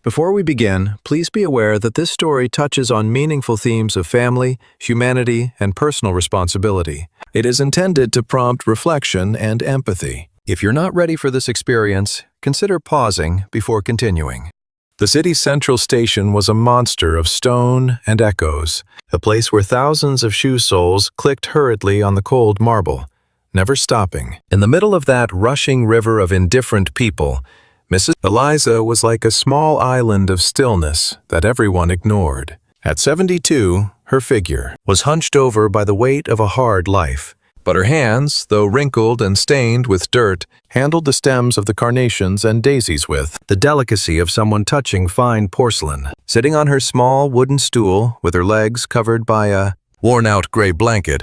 Before we begin, please be aware that this story touches on meaningful themes of family, humanity, and personal responsibility. It is intended to prompt reflection and empathy. If you're not ready for this experience, consider pausing before continuing. The city's central station was a monster of stone and echoes, a place where thousands of shoe soles clicked hurriedly on the cold marble, never stopping. In the middle of that rushing river of indifferent people, Mrs. Eliza was like a small island of stillness that everyone ignored. At 72, her figure was hunched over by the weight of a hard life, but her hands, though wrinkled and stained with dirt, handled the stems of the carnations and daisies with the delicacy of someone touching fine porcelain. Sitting on her small wooden stool, with her legs covered by a worn-out gray blanket,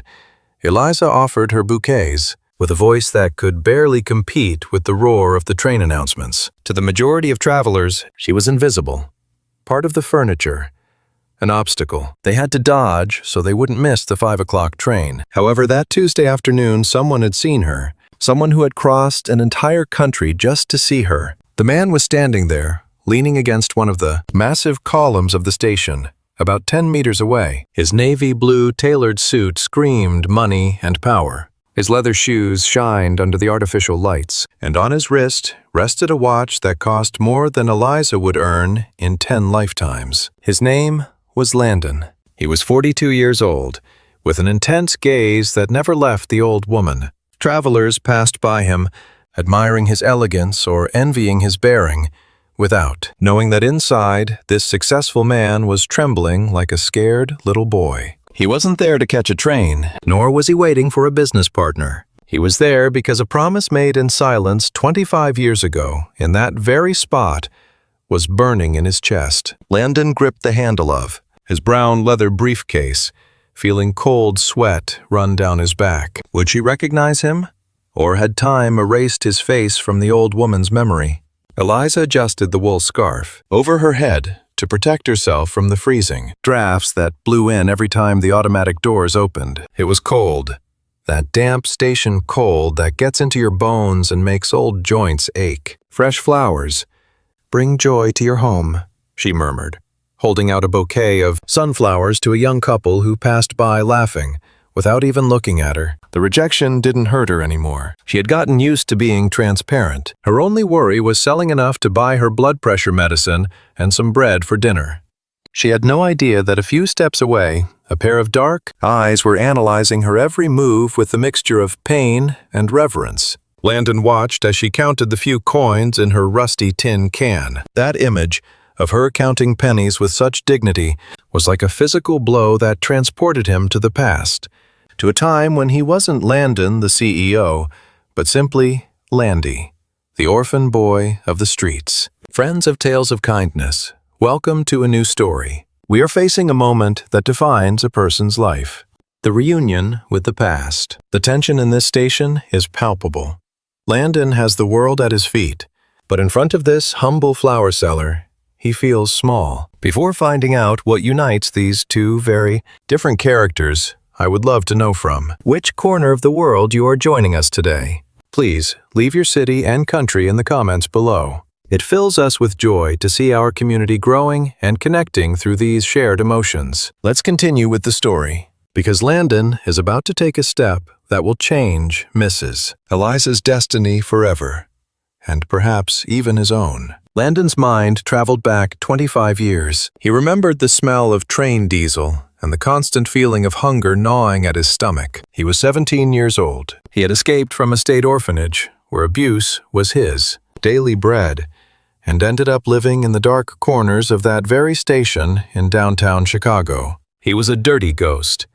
Eliza offered her bouquets, with a voice that could barely compete with the roar of the train announcements. To the majority of travelers, she was invisible, part of the furniture, an obstacle they had to dodge so they wouldn't miss the 5 o'clock train. However, that Tuesday afternoon, someone had seen her, someone who had crossed an entire country just to see her. The man was standing there, leaning against one of the massive columns of the station, about 10 meters away. His navy blue tailored suit screamed money and power. His leather shoes shined under the artificial lights, and on his wrist rested a watch that cost more than Eliza would earn in 10 lifetimes. His name was Landon. He was 42 years old, with an intense gaze that never left the old woman. Travelers passed by him, admiring his elegance or envying his bearing, without knowing that inside, this successful man was trembling like a scared little boy. He wasn't there to catch a train, nor was he waiting for a business partner. He was there because a promise made in silence 25 years ago, in that very spot, was burning in his chest. Landon gripped the handle of his brown leather briefcase, feeling cold sweat run down his back. Would she recognize him? Or had time erased his face from the old woman's memory? Eliza adjusted the wool scarf over her head to protect herself from the freezing drafts that blew in every time the automatic doors opened. It was cold, that damp station cold that gets into your bones and makes old joints ache. Fresh flowers bring joy to your home, she murmured, holding out a bouquet of sunflowers to a young couple who passed by laughing, without even looking at her. The rejection didn't hurt her anymore. She had gotten used to being transparent. Her only worry was selling enough to buy her blood pressure medicine and some bread for dinner. She had no idea that a few steps away, a pair of dark eyes were analyzing her every move with a mixture of pain and reverence. Landon watched as she counted the few coins in her rusty tin can. That image of her counting pennies with such dignity was like a physical blow that transported him to the past, to a time when he wasn't Landon, the CEO, but simply Landy, the orphan boy of the streets. Friends of Tales of Kindness, welcome to a new story. We are facing a moment that defines a person's life, the reunion with the past. The tension in this station is palpable. Landon has the world at his feet, but in front of this humble flower seller, he feels small. Before finding out what unites these two very different characters, I would love to know from which corner of the world you are joining us today. Please leave your city and country in the comments below. It fills us with joy to see our community growing and connecting through these shared emotions. Let's continue with the story, because Landon is about to take a step that will change Mrs. Eliza's destiny forever, and perhaps even his own. Landon's mind traveled back 25 years. He remembered the smell of train diesel and the constant feeling of hunger gnawing at his stomach. He was 17 years old. He had escaped from a state orphanage, where abuse was his daily bread, and ended up living in the dark corners of that very station in downtown Chicago. He was a dirty ghost,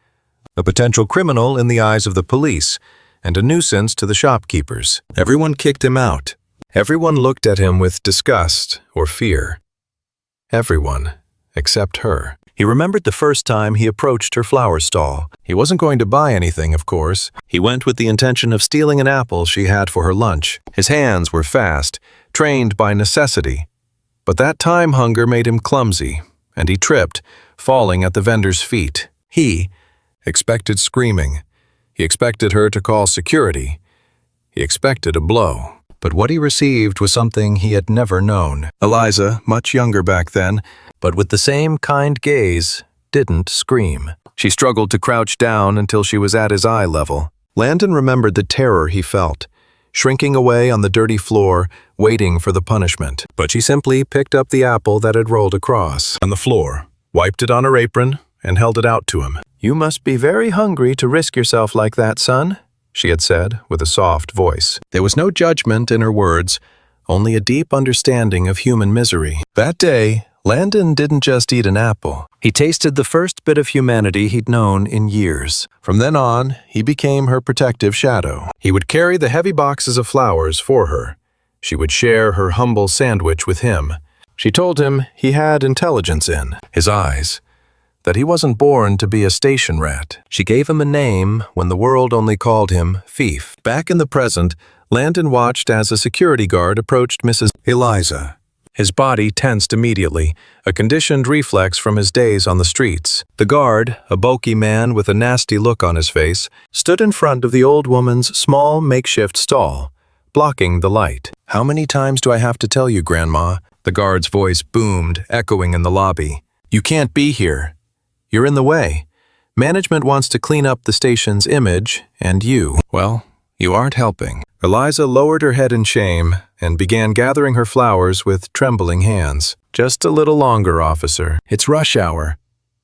a potential criminal in the eyes of the police, and a nuisance to the shopkeepers. Everyone kicked him out. Everyone looked at him with disgust or fear. Everyone except her. He remembered the first time he approached her flower stall. He wasn't going to buy anything, of course. He went with the intention of stealing an apple she had for her lunch. His hands were fast, trained by necessity. But that time hunger made him clumsy, and he tripped, falling at the vendor's feet. He expected screaming. He expected her to call security. He expected a blow. But what he received was something he had never known. Eliza, much younger back then, but with the same kind gaze, didn't scream. She struggled to crouch down until she was at his eye level. Landon remembered the terror he felt, shrinking away on the dirty floor, waiting for the punishment. But she simply picked up the apple that had rolled across on the floor, wiped it on her apron, and held it out to him. "You must be very hungry to risk yourself like that, son," she had said with a soft voice. There was no judgment in her words, only a deep understanding of human misery. That day, Landon didn't just eat an apple. He tasted the first bit of humanity he'd known in years. From then on, he became her protective shadow. He would carry the heavy boxes of flowers for her. She would share her humble sandwich with him. She told him he had intelligence in his eyes, that he wasn't born to be a station rat. She gave him a name when the world only called him Fief. Back in the present, Landon watched as a security guard approached Mrs. Eliza. His body tensed immediately, a conditioned reflex from his days on the streets. The guard, a bulky man with a nasty look on his face, stood in front of the old woman's small makeshift stall, blocking the light. "How many times do I have to tell you, Grandma?" The guard's voice boomed, echoing in the lobby. "You can't be here. You're in the way. Management wants to clean up the station's image, and well, you aren't helping." Eliza lowered her head in shame and began gathering her flowers with trembling hands. "Just a little longer, officer. It's rush hour.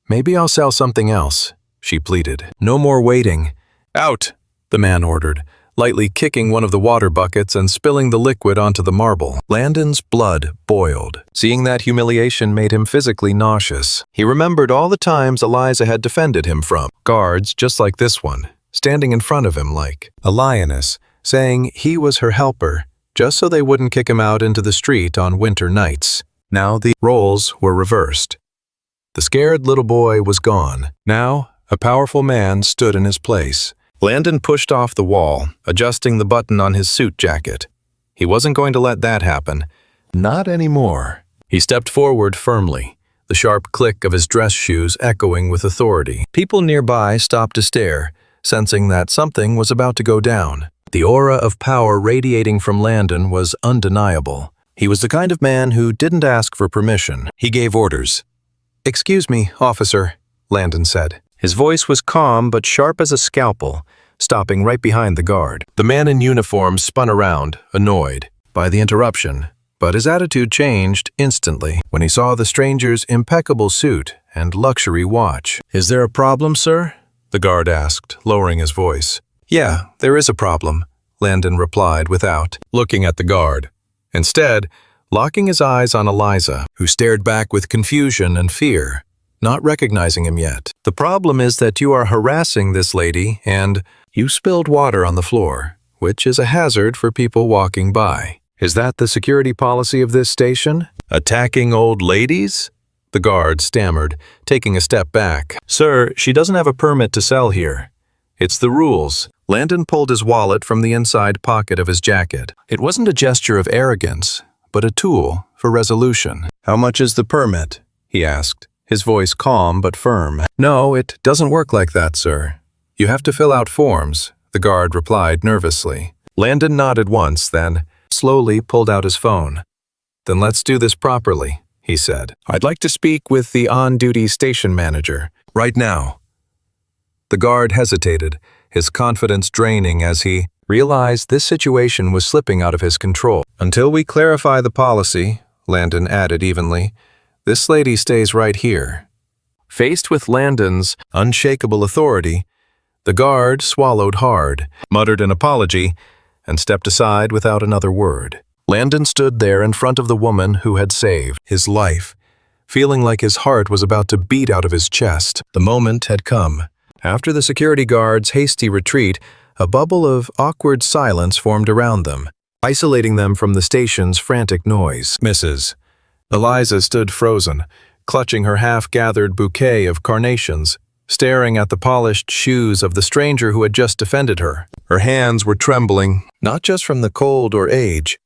Maybe I'll sell something else," she pleaded. "No more waiting." "Out," the man ordered, lightly kicking one of the water buckets and spilling the liquid onto the marble. Landon's blood boiled. Seeing that humiliation made him physically nauseous. He remembered all the times Eliza had defended him from guards just like this one, standing in front of him like a lioness, saying he was her helper, just so they wouldn't kick him out into the street on winter nights. Now the roles were reversed. The scared little boy was gone. Now, a powerful man stood in his place. Landon pushed off the wall, adjusting the button on his suit jacket. He wasn't going to let that happen. Not anymore. He stepped forward firmly, the sharp click of his dress shoes echoing with authority. People nearby stopped to stare, sensing that something was about to go down. The aura of power radiating from Landon was undeniable. He was the kind of man who didn't ask for permission. He gave orders. "Excuse me, officer," Landon said. His voice was calm but sharp as a scalpel, stopping right behind the guard. The man in uniform spun around, annoyed by the interruption, but his attitude changed instantly when he saw the stranger's impeccable suit and luxury watch. "Is there a problem, sir?" the guard asked, lowering his voice. "Yeah, there is a problem," Landon replied without looking at the guard. Instead, locking his eyes on Eliza, who stared back with confusion and fear, not recognizing him yet. "The problem is that you are harassing this lady and you spilled water on the floor, which is a hazard for people walking by. Is that the security policy of this station? Attacking old ladies?" The guard stammered, taking a step back. "Sir, she doesn't have a permit to sell here. It's the rules." Landon pulled his wallet from the inside pocket of his jacket. It wasn't a gesture of arrogance, but a tool for resolution. "How much is the permit?" he asked, his voice calm but firm. "No, it doesn't work like that, sir. You have to fill out forms," the guard replied nervously. Landon nodded once, then slowly pulled out his phone. "Then let's do this properly," he said. "I'd like to speak with the on-duty station manager right now." The guard hesitated, his confidence draining as he realized this situation was slipping out of his control. "Until we clarify the policy," Landon added evenly, "this lady stays right here." Faced with Landon's unshakable authority, the guard swallowed hard, muttered an apology, and stepped aside without another word. Landon stood there in front of the woman who had saved his life, feeling like his heart was about to beat out of his chest. The moment had come. After the security guard's hasty retreat, a bubble of awkward silence formed around them, isolating them from the station's frantic noise. Mrs. Eliza stood frozen, clutching her half-gathered bouquet of carnations, staring at the polished shoes of the stranger who had just defended her. Her hands were trembling, not just from the cold or age,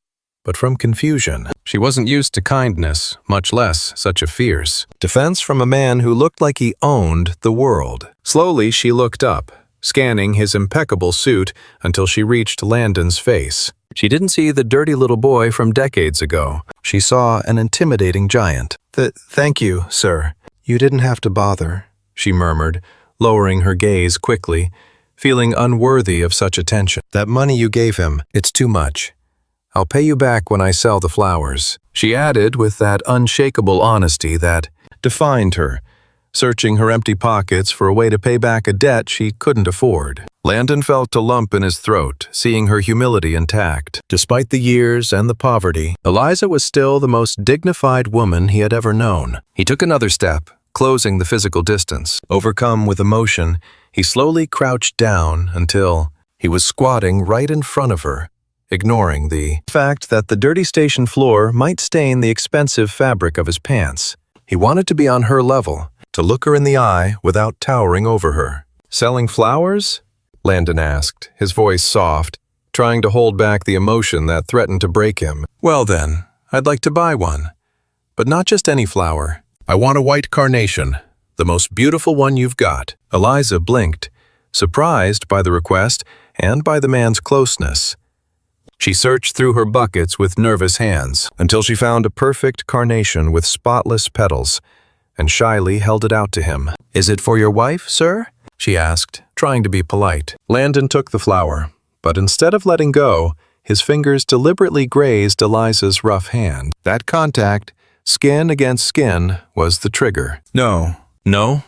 but from confusion. She wasn't used to kindness, much less such a fierce defense from a man who looked like he owned the world. Slowly, she looked up, scanning his impeccable suit until she reached Landon's face. She didn't see the dirty little boy from decades ago. She saw an intimidating giant. Thank you, sir. You didn't have to bother, she murmured, lowering her gaze quickly, feeling unworthy of such attention. That money you gave him, it's too much. I'll pay you back when I sell the flowers, she added with that unshakable honesty that defined her, searching her empty pockets for a way to pay back a debt she couldn't afford. Landon felt a lump in his throat, seeing her humility intact. Despite the years and the poverty, Eliza was still the most dignified woman he had ever known. He took another step, closing the physical distance. Overcome with emotion, he slowly crouched down until he was squatting right in front of her, ignoring the fact that the dirty station floor might stain the expensive fabric of his pants. He wanted to be on her level, to look her in the eye without towering over her. Selling flowers? Landon asked, his voice soft, trying to hold back the emotion that threatened to break him. Well then, I'd like to buy one. But not just any flower. I want a white carnation, the most beautiful one you've got. Eliza blinked, surprised by the request and by the man's closeness. She searched through her buckets with nervous hands until she found a perfect carnation with spotless petals, and shyly held it out to him. Is it for your wife, sir? She asked, trying to be polite. Landon took the flower, but instead of letting go, his fingers deliberately grazed Eliza's rough hand. That contact, skin against skin, was the trigger. No,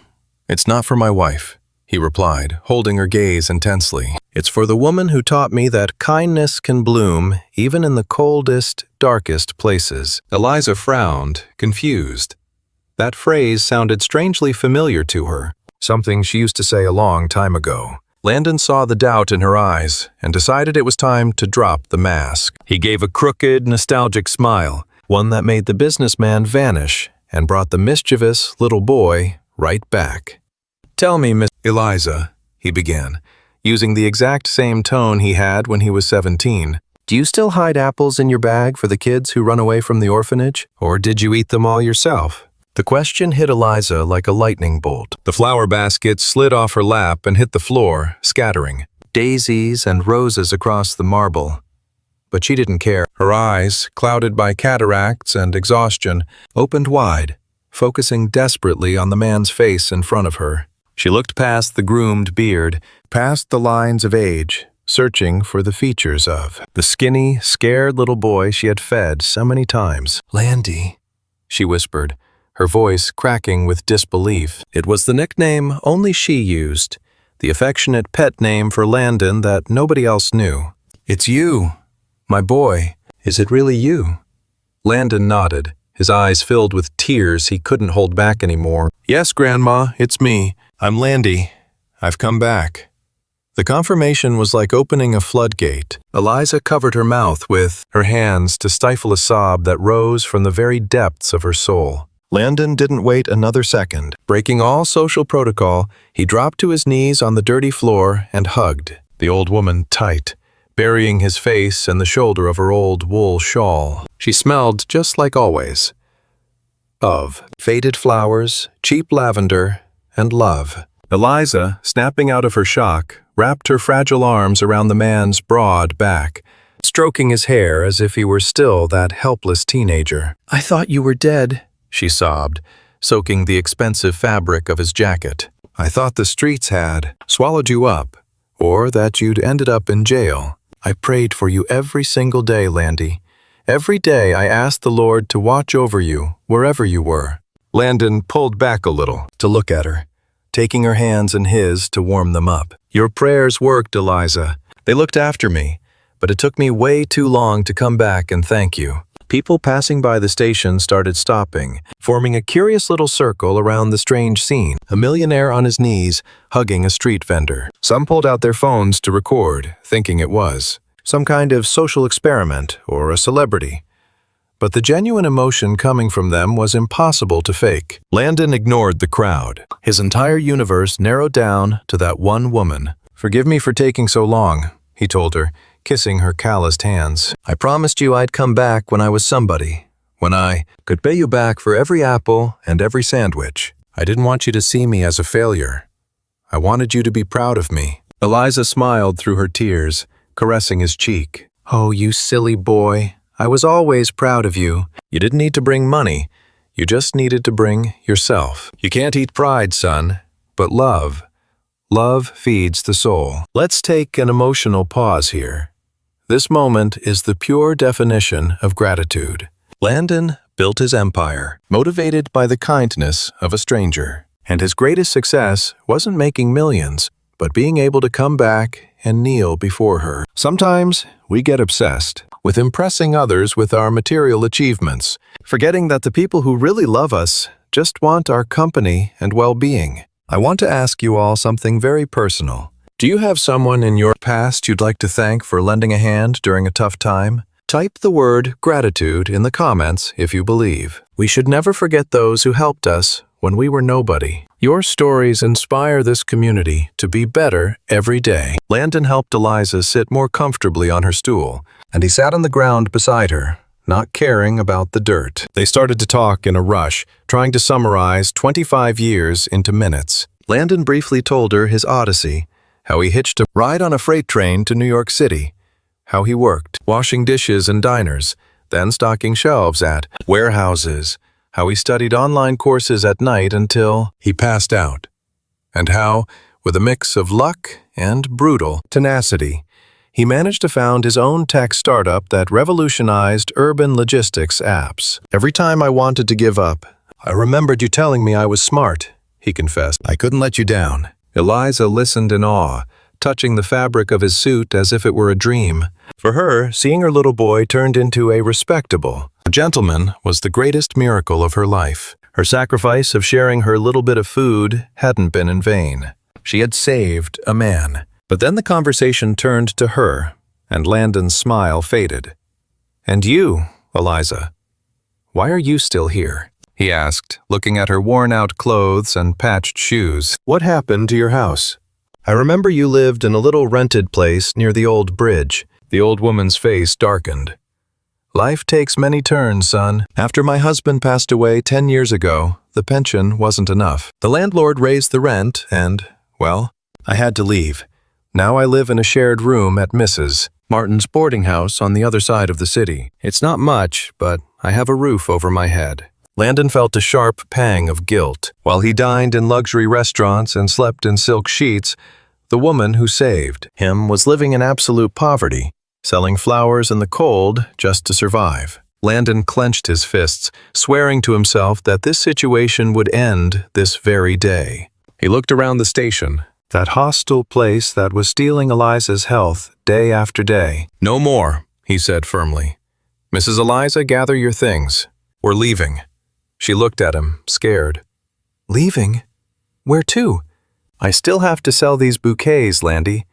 it's not for my wife, he replied, holding her gaze intensely. It's for the woman who taught me that kindness can bloom even in the coldest, darkest places. Eliza frowned, confused. That phrase sounded strangely familiar to her, something she used to say a long time ago. Landon saw the doubt in her eyes and decided it was time to drop the mask. He gave a crooked, nostalgic smile, one that made the businessman vanish and brought the mischievous little boy right back. Tell me, Miss Eliza, he began, using the exact same tone he had when he was 17. Do you still hide apples in your bag for the kids who run away from the orphanage? Or did you eat them all yourself? The question hit Eliza like a lightning bolt. The flower basket slid off her lap and hit the floor, scattering daisies and roses across the marble. But she didn't care. Her eyes, clouded by cataracts and exhaustion, opened wide, focusing desperately on the man's face in front of her. She looked past the groomed beard, past the lines of age, searching for the features of the skinny, scared little boy she had fed so many times. Landy, she whispered, her voice cracking with disbelief. It was the nickname only she used, the affectionate pet name for Landon that nobody else knew. It's you, my boy. Is it really you? Landon nodded, his eyes filled with tears he couldn't hold back anymore. Yes, Grandma, it's me. I'm Landy. I've come back. The confirmation was like opening a floodgate. Eliza covered her mouth with her hands to stifle a sob that rose from the very depths of her soul. Landon didn't wait another second. Breaking all social protocol, he dropped to his knees on the dirty floor and hugged the old woman tight, burying his face in the shoulder of her old wool shawl. She smelled just like always. Of faded flowers, cheap lavender, and love. Eliza, snapping out of her shock, wrapped her fragile arms around the man's broad back, stroking his hair as if he were still that helpless teenager. I thought you were dead, she sobbed, soaking the expensive fabric of his jacket. I thought the streets had swallowed you up, or that you'd ended up in jail. I prayed for you every single day, Landy. Every day I asked the Lord to watch over you, wherever you were. Landon pulled back a little to look at her, taking her hands in his to warm them up. Your prayers worked, Eliza. They looked after me, but it took me way too long to come back and thank you. People passing by the station started stopping, forming a curious little circle around the strange scene. A millionaire on his knees, hugging a street vendor. Some pulled out their phones to record, thinking it was some kind of social experiment or a celebrity. But the genuine emotion coming from them was impossible to fake. Landon ignored the crowd. His entire universe narrowed down to that one woman. Forgive me for taking so long, he told her, kissing her calloused hands. I promised you I'd come back when I was somebody, when I could pay you back for every apple and every sandwich. I didn't want you to see me as a failure. I wanted you to be proud of me. Eliza smiled through her tears, caressing his cheek. "Oh, you silly boy. I was always proud of you. You didn't need to bring money. You just needed to bring yourself. You can't eat pride, son, but love. Love feeds the soul." Let's take an emotional pause here. This moment is the pure definition of gratitude. Landon built his empire, motivated by the kindness of a stranger. And his greatest success wasn't making millions, but being able to come back and kneel before her. Sometimes we get obsessed with impressing others with our material achievements, forgetting that the people who really love us just want our company and well-being. I want to ask you all something very personal. Do you have someone in your past you'd like to thank for lending a hand during a tough time? Type the word gratitude in the comments if you believe. We should never forget those who helped us when we were nobody. Your stories inspire this community to be better every day. Landon helped Eliza sit more comfortably on her stool, and he sat on the ground beside her, not caring about the dirt. They started to talk in a rush, trying to summarize 25 years into minutes. Landon briefly told her his odyssey, how he hitched a ride on a freight train to New York City, how he worked, washing dishes in diners, then stocking shelves at warehouses, how he studied online courses at night until he passed out, and how, with a mix of luck and brutal tenacity, he managed to found his own tech startup that revolutionized urban logistics apps. Every time I wanted to give up, I remembered you telling me I was smart, he confessed. I couldn't let you down. Eliza listened in awe, touching the fabric of his suit as if it were a dream. For her, seeing her little boy turned into a respectable gentleman was the greatest miracle of her life. Her sacrifice of sharing her little bit of food hadn't been in vain. She had saved a man. But then the conversation turned to her, and Landon's smile faded. "And you, Eliza, why are you still here?" he asked, looking at her worn-out clothes and patched shoes. "What happened to your house? I remember you lived in a little rented place near the old bridge." The old woman's face darkened. "Life takes many turns, son. After my husband passed away 10 years ago, the pension wasn't enough. The landlord raised the rent and, well, I had to leave. Now I live in a shared room at Mrs. Martin's boarding house on the other side of the city. It's not much, but I have a roof over my head." Landon felt a sharp pang of guilt. While he dined in luxury restaurants and slept in silk sheets, the woman who saved him was living in absolute poverty, selling flowers in the cold just to survive. Landon clenched his fists, swearing to himself that this situation would end this very day. He looked around the station, that hostile place that was stealing Eliza's health day after day. "No more," he said firmly. "Mrs. Eliza, gather your things. We're leaving." She looked at him, scared. "Leaving? Where to?" "I still have to sell these bouquets, Landy.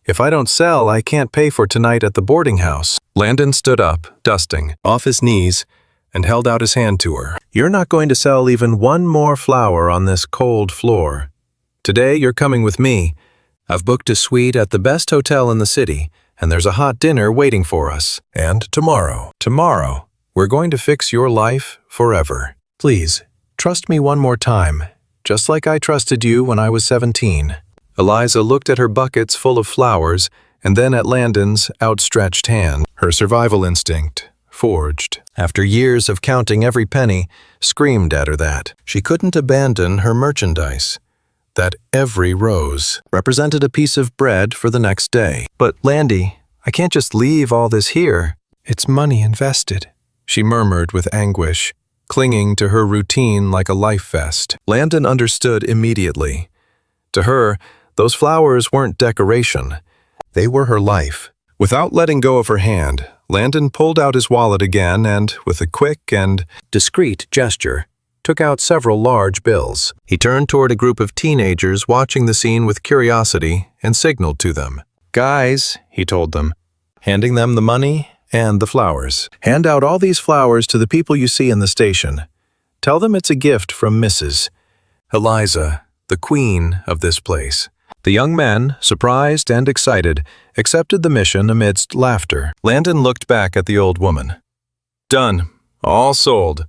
If I don't sell, I can't pay for tonight at the boarding house." Landon stood up, dusting off his knees, and held out his hand to her. "You're not going to sell even one more flower on this cold floor. Today you're coming with me. I've booked a suite at the best hotel in the city, and there's a hot dinner waiting for us. And tomorrow, we're going to fix your life forever. Please, trust me one more time, just like I trusted you when I was 17. Eliza looked at her buckets full of flowers and then at Landon's outstretched hand. Her survival instinct, forged after years of counting every penny, screamed at her that she couldn't abandon her merchandise, that every rose represented a piece of bread for the next day. "But Landy, I can't just leave all this here. It's money invested," she murmured with anguish, clinging to her routine like a life vest. Landon understood immediately. To her, those flowers weren't decoration. They were her life. Without letting go of her hand, Landon pulled out his wallet again and, with a quick and discreet gesture, took out several large bills. He turned toward a group of teenagers watching the scene with curiosity and signaled to them. "Guys," he told them, handing them the money and the flowers. "Hand out all these flowers to the people you see in the station. Tell them it's a gift from Mrs. Eliza, the queen of this place." The young men, surprised and excited, accepted the mission amidst laughter. Landon looked back at the old woman. "Done. All sold.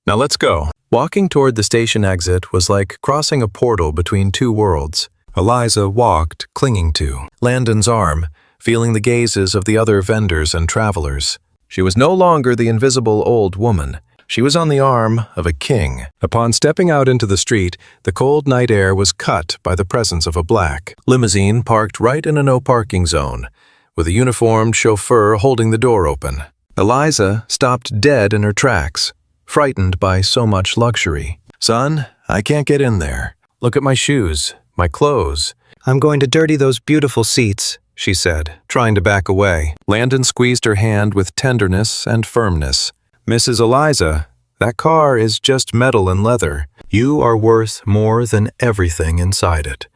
Now let's go." Walking toward the station exit was like crossing a portal between two worlds. Eliza walked, clinging to Landon's arm, feeling the gazes of the other vendors and travelers. She was no longer the invisible old woman. She was on the arm of a king. Upon stepping out into the street, the cold night air was cut by the presence of a black limousine parked right in a no-parking zone, with a uniformed chauffeur holding the door open. Eliza stopped dead in her tracks, frightened by so much luxury. "Son, I can't get in there. Look at my shoes, my clothes." "I'm going to dirty those beautiful seats," she said, trying to back away. Landon squeezed her hand with tenderness and firmness. "Mrs. Eliza, that car is just metal and leather. You are worth more than everything inside it.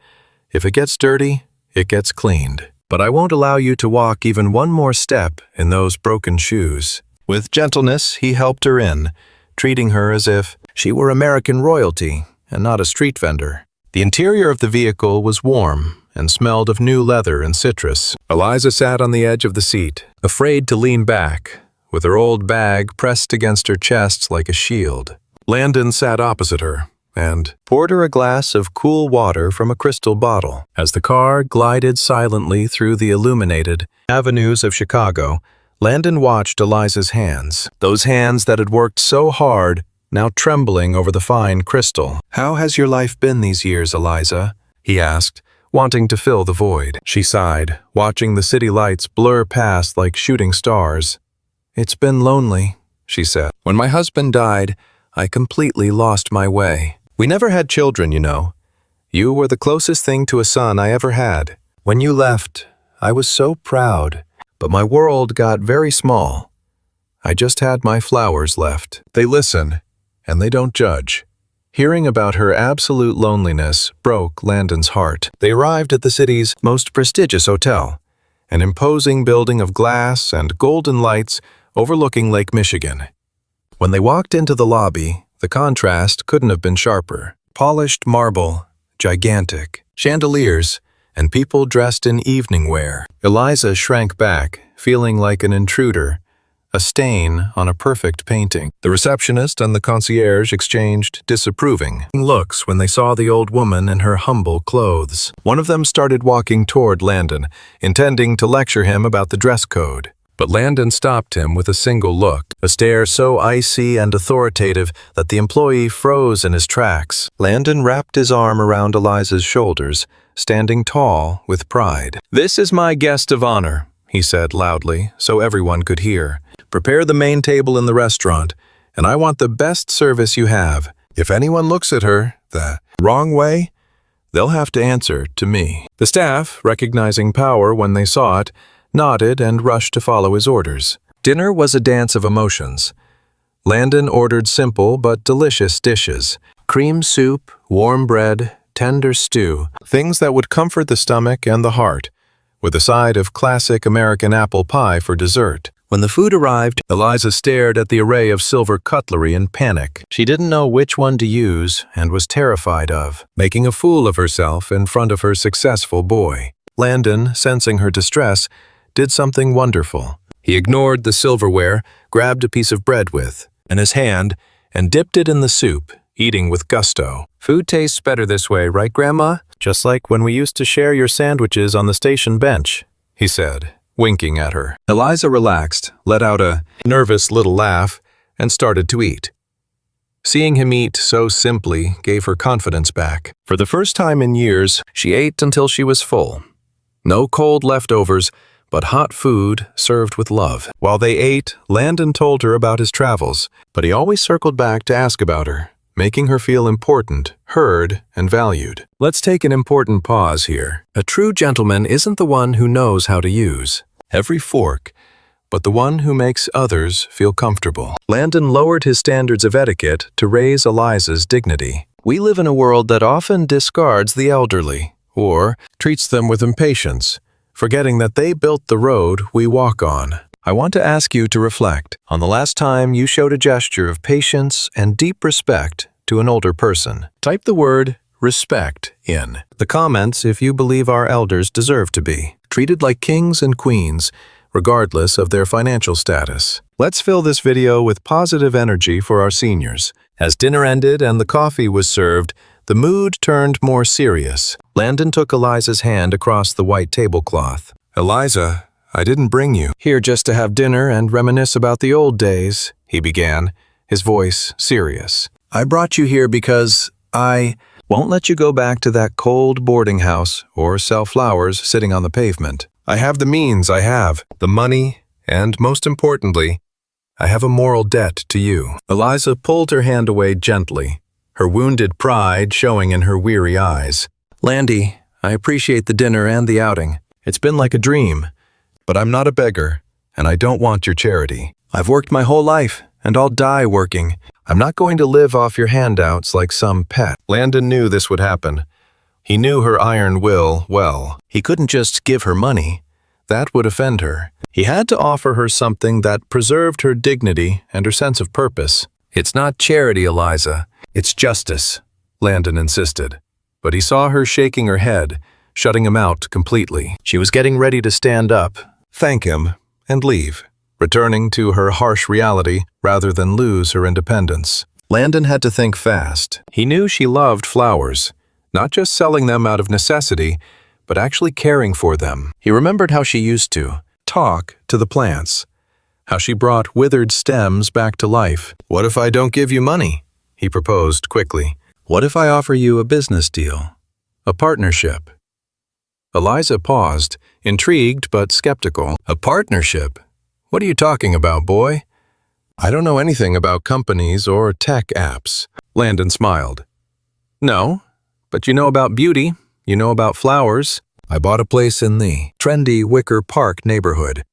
If it gets dirty, it gets cleaned. But I won't allow you to walk even one more step in those broken shoes." With gentleness, he helped her in, treating her as if she were American royalty and not a street vendor. The interior of the vehicle was warm and smelled of new leather and citrus. Eliza sat on the edge of the seat, afraid to lean back, with her old bag pressed against her chest like a shield. Landon sat opposite her and poured her a glass of cool water from a crystal bottle. As the car glided silently through the illuminated avenues of Chicago, Landon watched Eliza's hands, those hands that had worked so hard, now trembling over the fine crystal. "How has your life been these years, Eliza?" he asked, wanting to fill the void. She sighed, watching the city lights blur past like shooting stars. "It's been lonely," she said. "When my husband died, I completely lost my way. We never had children, you know. You were the closest thing to a son I ever had. When you left, I was so proud, but my world got very small. I just had my flowers left." They listen, and they don't judge. Hearing about her absolute loneliness broke Landon's heart. They arrived at the city's most prestigious hotel, an imposing building of glass and golden lights overlooking Lake Michigan. When they walked into the lobby, the contrast couldn't have been sharper. Polished marble, gigantic, chandeliers, and people dressed in evening wear. Eliza shrank back, feeling like an intruder, a stain on a perfect painting. The receptionist and the concierge exchanged disapproving looks when they saw the old woman in her humble clothes. One of them started walking toward Landon, intending to lecture him about the dress code. But Landon stopped him with a single look, a stare so icy and authoritative that the employee froze in his tracks. Landon wrapped his arm around Eliza's shoulders, standing tall with pride. "This is my guest of honor," he said loudly, so everyone could hear. "Prepare the main table in the restaurant, and I want the best service you have. If anyone looks at her the wrong way, they'll have to answer to me." The staff, recognizing power when they saw it, nodded and rushed to follow his orders. Dinner was a dance of emotions. Landon ordered simple but delicious dishes: cream soup, warm bread, tender stew, things that would comfort the stomach and the heart, with a side of classic American apple pie for dessert. When the food arrived, Eliza stared at the array of silver cutlery in panic. She didn't know which one to use and was terrified of making a fool of herself in front of her successful boy. Landon, sensing her distress, did something wonderful. He ignored the silverware, grabbed a piece of bread in his hand, and dipped it in the soup, eating with gusto. "Food tastes better this way, right, Grandma? Just like when we used to share your sandwiches on the station bench," he said, winking at her. Eliza relaxed, let out a nervous little laugh, and started to eat. Seeing him eat so simply gave her confidence back. For the first time in years, she ate until she was full. No cold leftovers, but hot food served with love. While they ate, Landon told her about his travels, but he always circled back to ask about her, making her feel important, heard, and valued. Let's take an important pause here. A true gentleman isn't the one who knows how to use every fork, but the one who makes others feel comfortable. Landon lowered his standards of etiquette to raise Eliza's dignity. We live in a world that often discards the elderly, or treats them with impatience, forgetting that they built the road we walk on. I want to ask you to reflect on the last time you showed a gesture of patience and deep respect to an older person. Type the word respect in the comments if you believe our elders deserve to be treated like kings and queens, regardless of their financial status. Let's fill this video with positive energy for our seniors. As dinner ended and the coffee was served, the mood turned more serious. Landon took Eliza's hand across the white tablecloth. Eliza, I didn't bring you here just to have dinner and reminisce about the old days, he began, his voice serious. I brought you here because I won't let you go back to that cold boarding house or sell flowers sitting on the pavement. I have the means, I have the money, and most importantly, I have a moral debt to you. Eliza pulled her hand away gently, her wounded pride showing in her weary eyes. Landy, I appreciate the dinner and the outing. It's been like a dream, but I'm not a beggar, and I don't want your charity. I've worked my whole life, and I'll die working. I'm not going to live off your handouts like some pet. Landon knew this would happen. He knew her iron will well. He couldn't just give her money. That would offend her. He had to offer her something that preserved her dignity and her sense of purpose. It's not charity, Eliza. It's justice, Landon insisted. But he saw her shaking her head, shutting him out completely. She was getting ready to stand up, thank him, and leave, returning to her harsh reality rather than lose her independence. Landon had to think fast. He knew she loved flowers, not just selling them out of necessity, but actually caring for them. He remembered how she used to talk to the plants, how she brought withered stems back to life. What if I don't give you money? He proposed quickly. What if I offer you a business deal? A partnership? Eliza paused, intrigued but skeptical. A partnership? What are you talking about, boy? I don't know anything about companies or tech apps. Landon smiled. No, but you know about beauty, you know about flowers. I bought a place in the trendy Wicker Park neighborhood,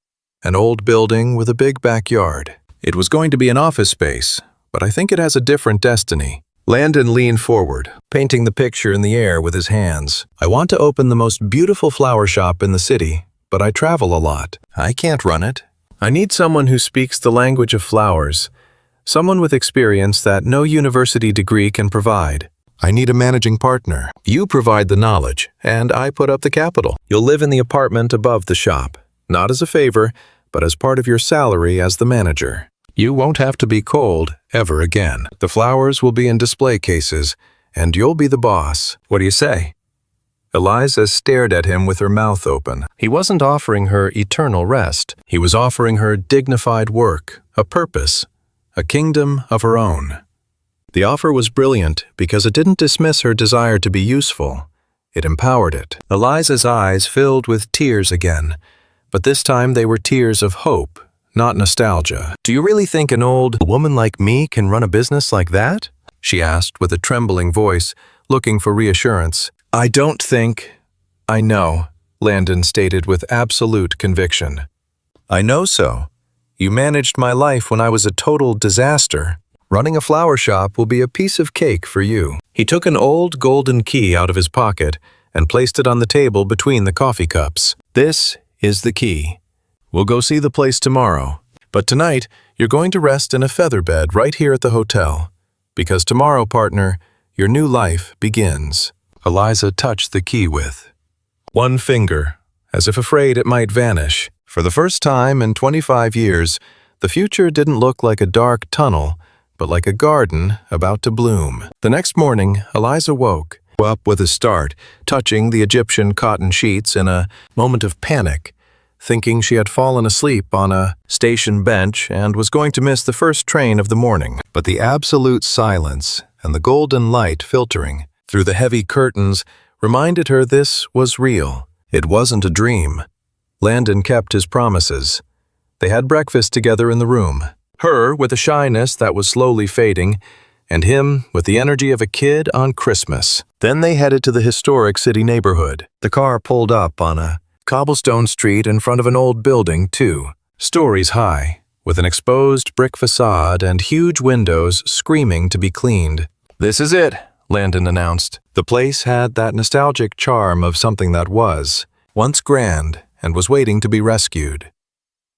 an old building with a big backyard. It was going to be an office space, but I think it has a different destiny. Landon leaned forward, painting the picture in the air with his hands. I want to open the most beautiful flower shop in the city, but I travel a lot. I can't run it. I need someone who speaks the language of flowers, someone with experience that no university degree can provide. I need a managing partner. You provide the knowledge, and I put up the capital. You'll live in the apartment above the shop, not as a favor, but as part of your salary as the manager. You won't have to be cold ever again. The flowers will be in display cases, and you'll be the boss. What do you say? Eliza stared at him with her mouth open. He wasn't offering her eternal rest. He was offering her dignified work, a purpose, a kingdom of her own. The offer was brilliant because it didn't dismiss her desire to be useful. It empowered it. Eliza's eyes filled with tears again, but this time they were tears of hope, not nostalgia. Do you really think an old woman like me can run a business like that? She asked with a trembling voice, looking for reassurance. I don't think. I know, Landon stated with absolute conviction. I know so. You managed my life when I was a total disaster. Running a flower shop will be a piece of cake for you. He took an old golden key out of his pocket and placed it on the table between the coffee cups. This is the key. We'll go see the place tomorrow. But tonight, you're going to rest in a feather bed right here at the hotel. Because tomorrow, partner, your new life begins. Eliza touched the key with one finger, as if afraid it might vanish. For the first time in 25 years, the future didn't look like a dark tunnel, but like a garden about to bloom. The next morning, Eliza woke up with a start, touching the Egyptian cotton sheets in a moment of panic, thinking she had fallen asleep on a station bench and was going to miss the first train of the morning. But the absolute silence and the golden light filtering through the heavy curtains reminded her this was real. It wasn't a dream. Landon kept his promises. They had breakfast together in the room, her with a shyness that was slowly fading, and him with the energy of a kid on Christmas. Then they headed to the historic city neighborhood. The car pulled up on a cobblestone street in front of an old building, 2 stories high, with an exposed brick facade and huge windows screaming to be cleaned. This is it, Landon announced. The place had that nostalgic charm of something that was once grand and was waiting to be rescued.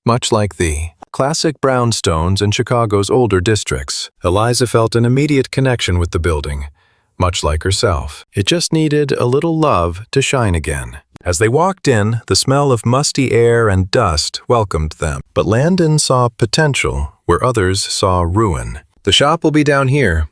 Much like the classic brownstones in Chicago's older districts, Eliza felt an immediate connection with the building, much like herself. It just needed a little love to shine again. As they walked in, the smell of musty air and dust welcomed them. But Landon saw potential where others saw ruin. The shop will be down here.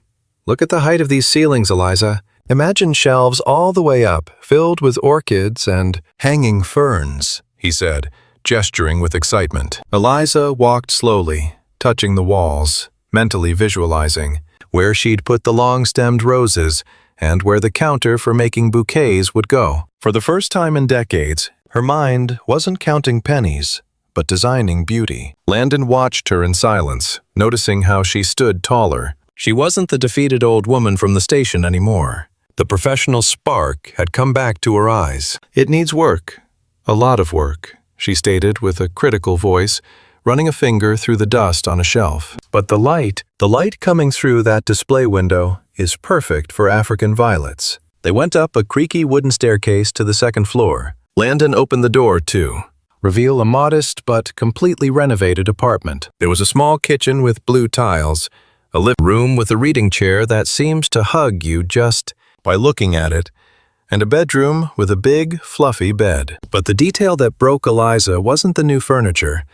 Look at the height of these ceilings, Eliza. Imagine shelves all the way up, filled with orchids and hanging ferns. he said, gesturing with excitement. Eliza walked slowly, touching the walls, mentally visualizing where she'd put the long-stemmed roses and where the counter for making bouquets would go. For the first time in decades, her mind wasn't counting pennies, but designing beauty. Landon watched her in silence, noticing how she stood taller. She wasn't the defeated old woman from the station anymore. The professional spark had come back to her eyes. "It needs work. A lot of work," she stated with a critical voice, running a finger through the dust on a shelf. "But the light coming through that display window is perfect for African violets." They went up a creaky wooden staircase to the second floor. Landon opened the door, too. Reveal a modest but completely renovated apartment. There was a small kitchen with blue tiles, a living room with a reading chair that seems to hug you just by looking at it, and a bedroom with a big, fluffy bed. But the detail that broke Eliza wasn't the new furniture,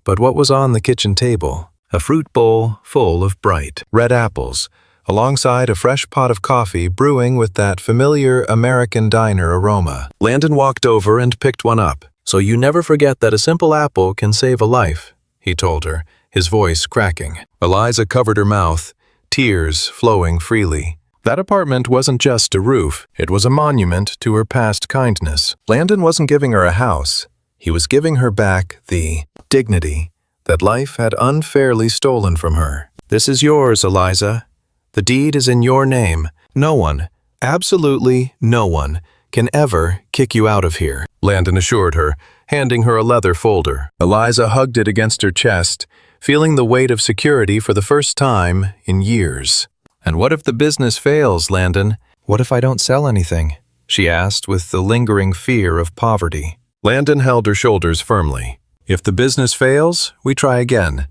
but what was on the kitchen table. A fruit bowl full of bright red apples, alongside a fresh pot of coffee brewing with that familiar American diner aroma. Landon walked over and picked one up. "So you never forget that a simple apple can save a life," he told her, his voice cracking. Eliza covered her mouth, tears flowing freely. That apartment wasn't just a roof, it was a monument to her past kindness. Landon wasn't giving her a house, he was giving her back the dignity that life had unfairly stolen from her. "This is yours, Eliza. The deed is in your name. No one, absolutely no one, can ever kick you out of here," Landon assured her, handing her a leather folder. Eliza hugged it against her chest, feeling the weight of security for the first time in years. "And what if the business fails, Landon? What if I don't sell anything?" she asked with the lingering fear of poverty. Landon held her shoulders firmly. "If the business fails, we try again.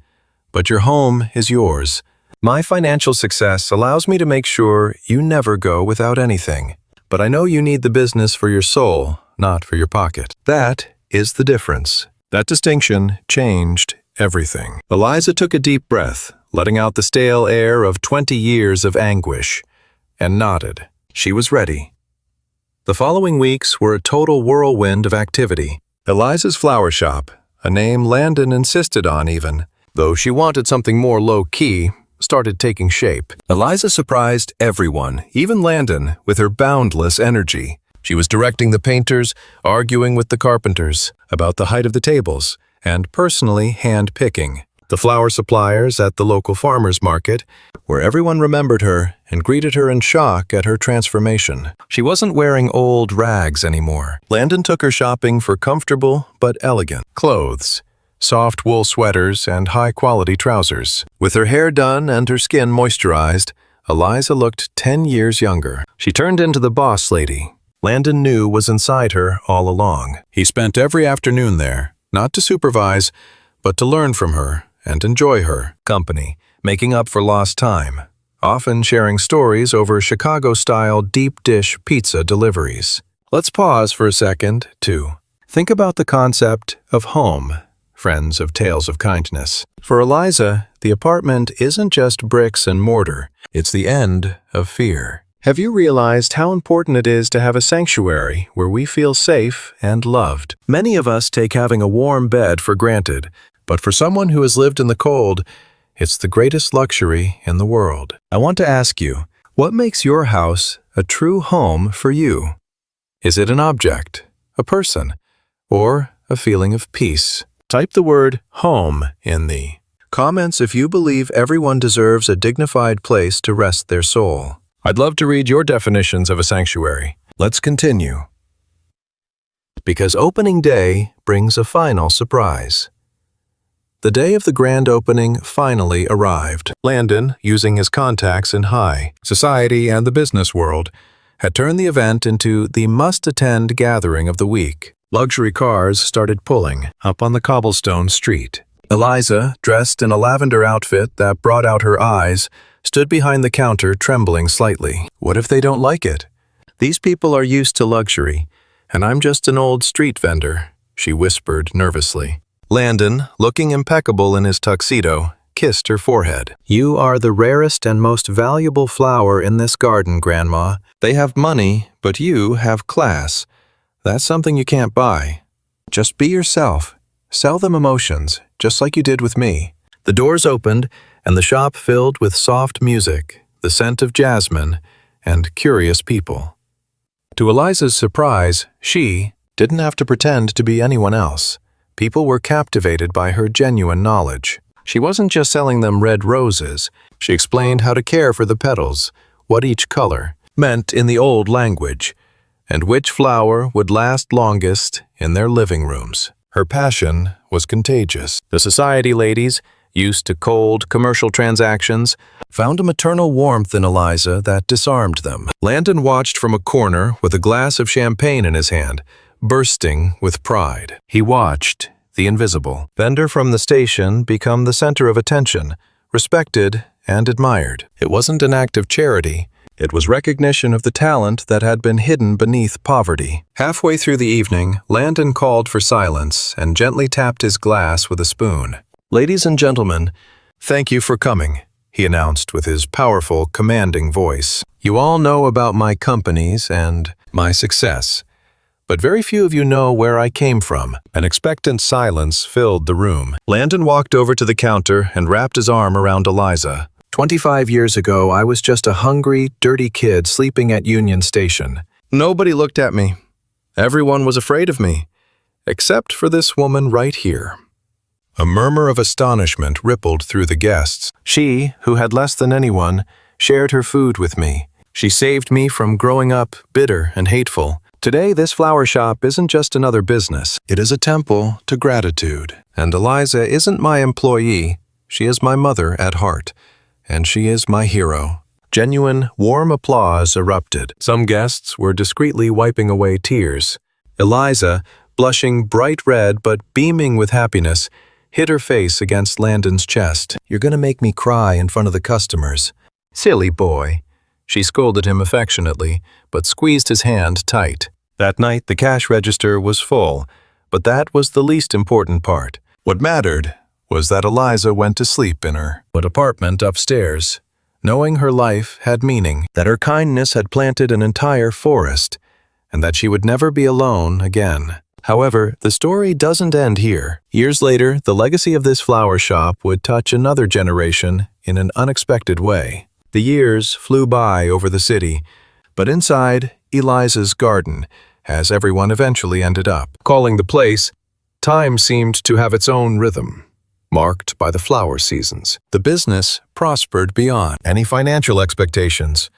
But your home is yours. My financial success allows me to make sure you never go without anything. But I know you need the business for your soul, not for your pocket. That is the difference." That distinction changed everything. Eliza took a deep breath, letting out the stale air of 20 years of anguish, and nodded. She was ready. The following weeks were a total whirlwind of activity. Eliza's flower shop, a name Landon insisted on even, though she wanted something more low-key, started taking shape. Eliza surprised everyone, even Landon, with her boundless energy. She was directing the painters, arguing with the carpenters about the height of the tables, and personally hand-picking the flower suppliers at the local farmers market, where everyone remembered her and greeted her in shock at her transformation. She wasn't wearing old rags anymore. Landon took her shopping for comfortable but elegant clothes, soft wool sweaters, and high-quality trousers. With her hair done and her skin moisturized, Eliza looked 10 years younger. She turned into the boss lady Landon knew was inside her all along. He spent every afternoon there, not to supervise, but to learn from her and enjoy her company, making up for lost time, often sharing stories over Chicago-style deep-dish pizza deliveries. Let's pause for a second, too. Think about the concept of home, friends of Tales of Kindness. For Eliza, the apartment isn't just bricks and mortar, it's the end of fear. Have you realized how important it is to have a sanctuary where we feel safe and loved? Many of us take having a warm bed for granted, but for someone who has lived in the cold, it's the greatest luxury in the world. I want to ask you, what makes your house a true home for you? Is it an object, a person, or a feeling of peace? Type the word home in the comments if you believe everyone deserves a dignified place to rest their soul. I'd love to read your definitions of a sanctuary. Let's continue. Because opening day brings a final surprise. The day of the grand opening finally arrived. Landon, using his contacts in high society and the business world, had turned the event into the must-attend gathering of the week. Luxury cars started pulling up on the cobblestone street. Eliza, dressed in a lavender outfit that brought out her eyes, stood behind the counter trembling slightly. What if they don't like it? These people are used to luxury, and I'm just an old street vendor, she whispered nervously. Landon, looking impeccable in his tuxedo, kissed her forehead. You are the rarest and most valuable flower in this garden, Grandma. They have money, but you have class. That's something you can't buy. Just be yourself. Sell them emotions, just like you did with me. The doors opened, and the shop filled with soft music, the scent of jasmine, and curious people. To Eliza's surprise, she didn't have to pretend to be anyone else. People were captivated by her genuine knowledge. She wasn't just selling them red roses. She explained how to care for the petals, what each color meant in the old language, and which flower would last longest in their living rooms. Her passion was contagious. The society ladies, used to cold commercial transactions, found a maternal warmth in Eliza that disarmed them. Landon watched from a corner with a glass of champagne in his hand, bursting with pride. He watched the invisible vendor from the station become the center of attention, respected and admired. It wasn't an act of charity. It was recognition of the talent that had been hidden beneath poverty. Halfway through the evening, Landon called for silence and gently tapped his glass with a spoon. "Ladies and gentlemen, thank you for coming," he announced with his powerful, commanding voice. "You all know about my companies and my success, but very few of you know where I came from." An expectant silence filled the room. Landon walked over to the counter and wrapped his arm around Eliza. 25 years ago, I was just a hungry, dirty kid sleeping at Union Station. Nobody looked at me. Everyone was afraid of me, except for this woman right here." A murmur of astonishment rippled through the guests. She, who had less than anyone, shared her food with me. She saved me from growing up bitter and hateful. Today, this flower shop isn't just another business. It is a temple to gratitude. And Eliza isn't my employee. She is my mother at heart. And she is my hero. Genuine, warm applause erupted. Some guests were discreetly wiping away tears. Eliza, blushing bright red but beaming with happiness, hid her face against Landon's chest. "You're gonna make me cry in front of the customers." "Silly boy." She scolded him affectionately, but squeezed his hand tight. That night, the cash register was full, but that was the least important part. What mattered was that Eliza went to sleep in her apartment upstairs, knowing her life had meaning, that her kindness had planted an entire forest, and that she would never be alone again. However, the story doesn't end here. Years later, the legacy of this flower shop would touch another generation in an unexpected way. The years flew by over the city, but inside Eliza's garden, as everyone eventually ended up. Calling the place, time seemed to have its own rhythm, marked by the flower seasons. The business prospered beyond any financial expectations,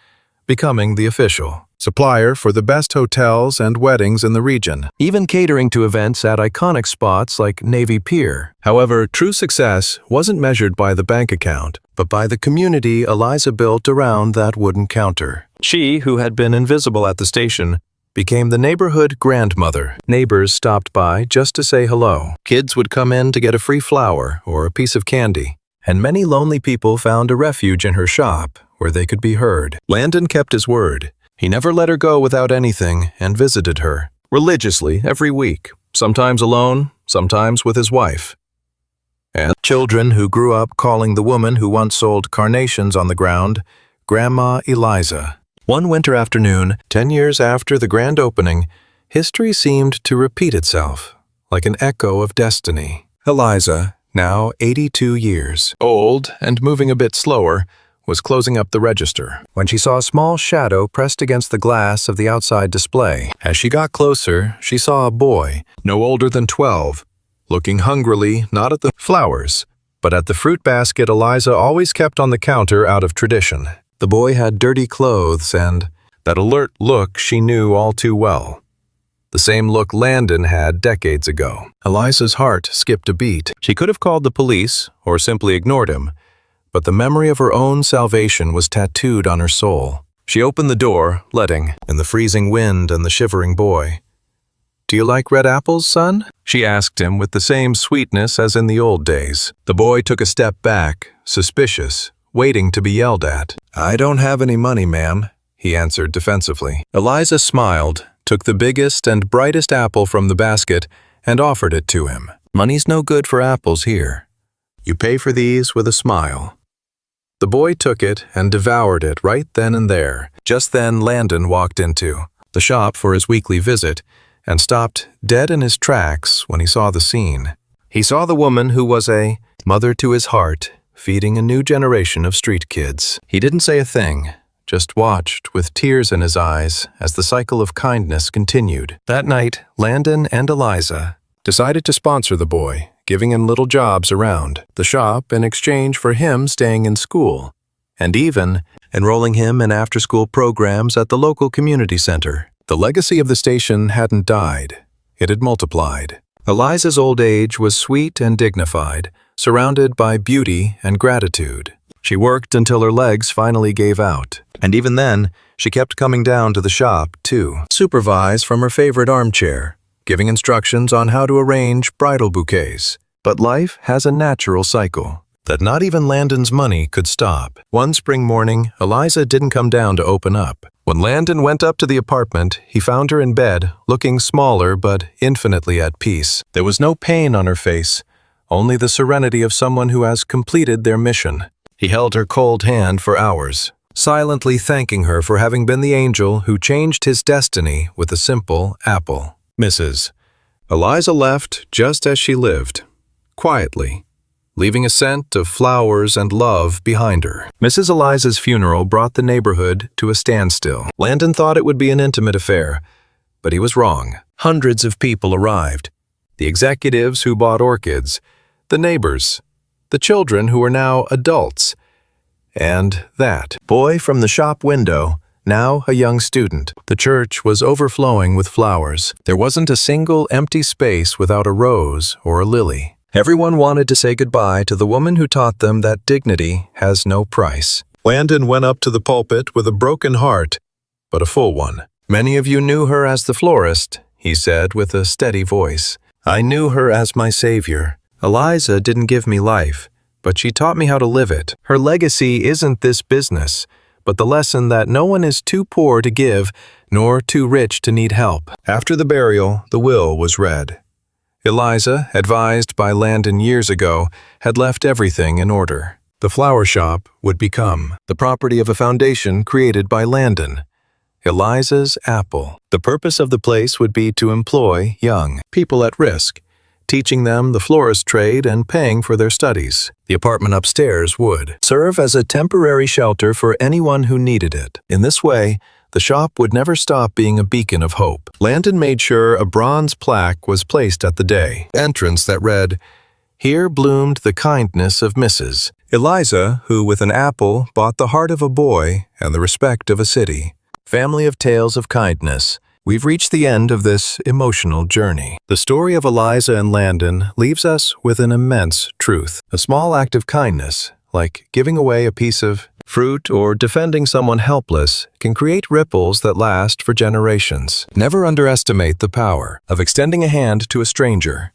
becoming the official supplier for the best hotels and weddings in the region, even catering to events at iconic spots like Navy Pier. However, true success wasn't measured by the bank account, but by the community Eliza built around that wooden counter. She, who had been invisible at the station, became the neighborhood grandmother. Neighbors stopped by just to say hello. Kids would come in to get a free flower or a piece of candy, and many lonely people found a refuge in her shop where they could be heard. Landon kept his word. He never let her go without anything and visited her religiously every week, sometimes alone, sometimes with his wife. And children who grew up calling the woman who once sold carnations on the ground Grandma Eliza. One winter afternoon, 10 years after the grand opening, history seemed to repeat itself, like an echo of destiny. Eliza, now 82 years old and moving a bit slower, was closing up the register when she saw a small shadow pressed against the glass of the outside display. As she got closer, she saw a boy, no older than 12, looking hungrily not at the flowers, but at the fruit basket Eliza always kept on the counter out of tradition. The boy had dirty clothes and that alert look she knew all too well. The same look Landon had decades ago. Eliza's heart skipped a beat. She could have called the police or simply ignored him, but the memory of her own salvation was tattooed on her soul. She opened the door, letting in the freezing wind and the shivering boy. "Do you like red apples, son?" she asked him with the same sweetness as in the old days. The boy took a step back, suspicious, waiting to be yelled at. "I don't have any money, ma'am," he answered defensively. Eliza smiled, took the biggest and brightest apple from the basket, and offered it to him. "Money's no good for apples here. You pay for these with a smile." The boy took it and devoured it right then and there. Just then Landon walked into the shop for his weekly visit, and stopped dead in his tracks when he saw the scene. He saw the woman who was a mother to his heart, feeding a new generation of street kids. He didn't say a thing, just watched with tears in his eyes as the cycle of kindness continued. That night, Landon and Eliza decided to sponsor the boy, giving him little jobs around the shop in exchange for him staying in school, and even enrolling him in after-school programs at the local community center. The legacy of the station hadn't died. It had multiplied. Eliza's old age was sweet and dignified, surrounded by beauty and gratitude. She worked until her legs finally gave out, and even then, she kept coming down to the shop to supervise from her favorite armchair, giving instructions on how to arrange bridal bouquets. But life has a natural cycle that not even Landon's money could stop. One spring morning, Eliza didn't come down to open up. When Landon went up to the apartment, he found her in bed, looking smaller but infinitely at peace. There was no pain on her face, only the serenity of someone who has completed their mission. He held her cold hand for hours, silently thanking her for having been the angel who changed his destiny with a simple apple. Mrs. Eliza left just as she lived, quietly, leaving a scent of flowers and love behind her. Mrs. Eliza's funeral brought the neighborhood to a standstill. Landon thought it would be an intimate affair, but he was wrong. Hundreds of people arrived. The executives who bought orchids, the neighbors, the children who were now adults, and that boy from the shop window, now a young student. The church was overflowing with flowers. There wasn't a single empty space without a rose or a lily. Everyone wanted to say goodbye to the woman who taught them that dignity has no price. Landon went up to the pulpit with a broken heart, but a full one. "Many of you knew her as the florist," he said with a steady voice. "I knew her as my savior. Eliza didn't give me life, but she taught me how to live it. Her legacy isn't this business, but the lesson that no one is too poor to give, nor too rich to need help." After the burial, the will was read. Eliza, advised by Landon years ago, had left everything in order. The flower shop would become the property of a foundation created by Landon, Eliza's Apple. The purpose of the place would be to employ young people at risk, teaching them the florist trade and paying for their studies. The apartment upstairs would serve as a temporary shelter for anyone who needed it. In this way, the shop would never stop being a beacon of hope. Landon made sure a bronze plaque was placed at the day entrance that read, "Here bloomed the kindness of Mrs. Eliza, who with an apple bought the heart of a boy and the respect of a city." Family of tales of kindness. We've reached the end of this emotional journey. The story of Eliza and Landon leaves us with an immense truth. A small act of kindness, like giving away a piece of fruit or defending someone helpless, can create ripples that last for generations. Never underestimate the power of extending a hand to a stranger.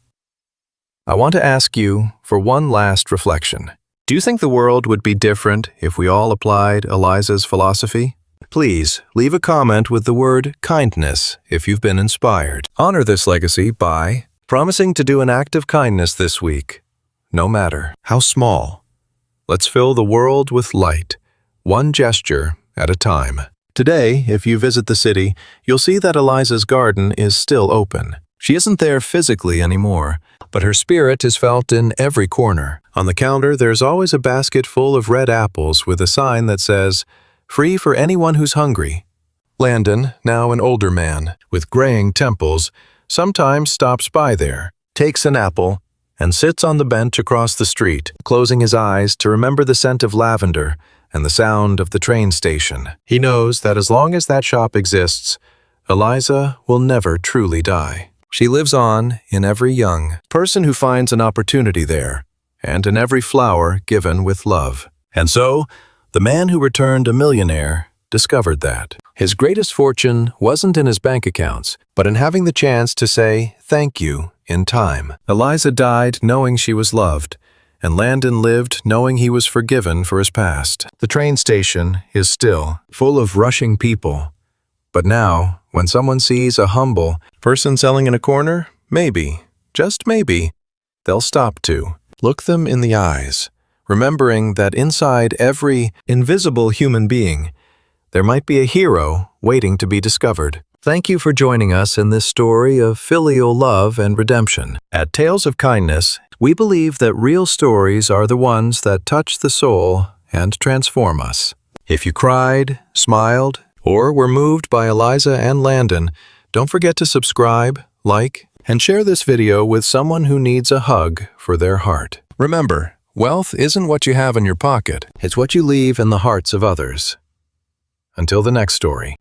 I want to ask you for one last reflection. Do you think the world would be different if we all applied Eliza's philosophy? Please leave a comment with the word kindness if you've been inspired. Honor this legacy by promising to do an act of kindness this week, no matter how small. Let's fill the world with light, one gesture at a time. Today, if you visit the city, you'll see that Eliza's garden is still open. She isn't there physically anymore, but her spirit is felt in every corner. On the counter, there's always a basket full of red apples with a sign that says, "Free for anyone who's hungry." Landon, now an older man with graying temples, sometimes stops by there, takes an apple, and sits on the bench across the street, closing his eyes to remember the scent of lavender and the sound of the train station. He knows that as long as that shop exists, Eliza will never truly die. She lives on in every young person who finds an opportunity there, and in every flower given with love. And so, the man who returned a millionaire discovered that his greatest fortune wasn't in his bank accounts, but in having the chance to say thank you in time. Eliza died knowing she was loved, and Landon lived knowing he was forgiven for his past. The train station is still full of rushing people, but now, when someone sees a humble person selling in a corner, maybe, just maybe, they'll stop to look them in the eyes, remembering that inside every invisible human being, there might be a hero waiting to be discovered. Thank you for joining us in this story of filial love and redemption. At Tales of Kindness, we believe that real stories are the ones that touch the soul and transform us. If you cried, smiled, or were moved by Eliza and Landon, don't forget to subscribe, like, and share this video with someone who needs a hug for their heart. Remember, wealth isn't what you have in your pocket, it's what you leave in the hearts of others. Until the next story.